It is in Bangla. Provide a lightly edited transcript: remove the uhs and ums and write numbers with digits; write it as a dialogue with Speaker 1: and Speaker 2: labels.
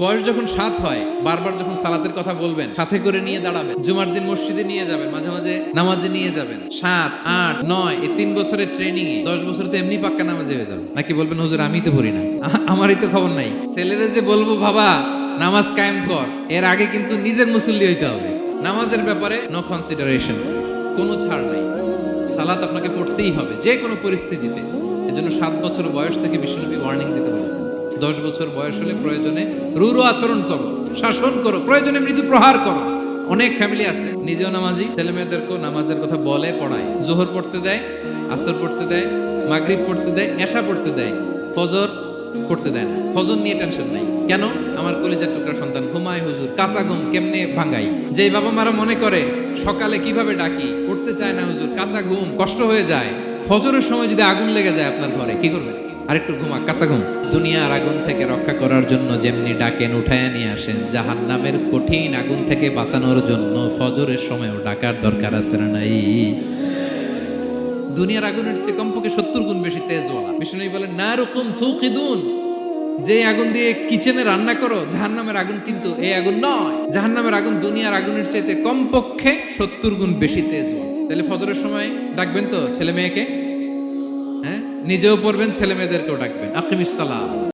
Speaker 1: বয়স যখন 7 হয়, বারবার যখন সালাতের কথা বলবেন, সাথে করে নিয়ে দাঁড়াবেন, জুমার দিন মসজিদে নিয়ে যাবেন, মাঝে মাঝে নামাজে নিয়ে যাবেন। 7, 8, 9 এই 3 বছরের ট্রেনিং এ 10 বছর তো এমনি পাক্কা নামাজে হয়ে যাবে। নাকি বলবেন হুজুর আমি তো পড়ি না, আমারই তো খবর নাই। ছেলেরা যে বলবো বাবা নামাজ কায়েম কর, এর আগে কিন্তু নিজের মুসল্লি হইতে হবে। নামাজের ব্যাপারে নো কনসিডারেশন, কোনো ছাড় নাই। সালাত আপনাকে পড়তেই হবে যে কোনো পরিস্থিতিতে। এজন্য 7 বছর বয়স থেকে বিশ্বনবী ওয়ার্নিং দিতে বলেছেন। 10 বছর বয়স হলে প্রয়োজনে রূঢ় আচরণ করো, শাসন করো, প্রয়োজনে মৃদু প্রহার করো। অনেক ফ্যামিলি আছে নিজেও নামাজি, ছেলে মেয়েদেরকেও নামাজের কথা বলে পড়ায়। জোহর পড়তে দেয়, আসর পড়তে দেয়, মাগরিব পড়তে দেয়, এশা পড়তে দেয়, ফজর পড়তে দেয় না। ফজর নিয়ে টেনশন নাই। কেন? আমার কলিজার টুকরা সন্তান ঘুমায় হুজুর, কাঁচা ঘুম কেমনে ভাঙাই। যেই বাবা মারা মনে করে সকালে কিভাবে ডাকি, উঠতে চায় না হুজুর, কাঁচা ঘুম কষ্ট হয়ে যায়। ফজরের সময় যদি আগুন লেগে যায় আপনার ঘরে, কি করবেন? আরেকটু ঘুমা, কাঁচা ঘুম। দুনিয়ার আগুন থেকে রক্ষা করার জন্য যেমনি ডাকেন, উঠায়া নিয়ে আসেন, জাহান্নামের কঠিন আগুন থেকে বাঁচানোর জন্য ফজরের সময়ও ডাকার দরকার আছে না নাই? দুনিয়ার আগুনের চেয়ে কমপক্ষে 70 গুণ বেশি তেজওয়ালা। বিষ্ণু বলেন নারুকুম তুকিদুন, যে আগুন দিয়ে কিচেনে রান্না করো, জাহান্নামের আগুন কিন্তু এই আগুন নয়। জাহান্নামের আগুন দুনিয়ার আগুনের চাইতে কমপক্ষে 70 গুণ বেশি তেজওয়ালা। তাহলে ফজরের সময় ডাকবেন তো ছেলে মেয়েকে, হ্যাঁ, নিজেও পড়বেন, ছেলে মেয়েদেরকেও ডাকবেন। আকিমিস সালাত।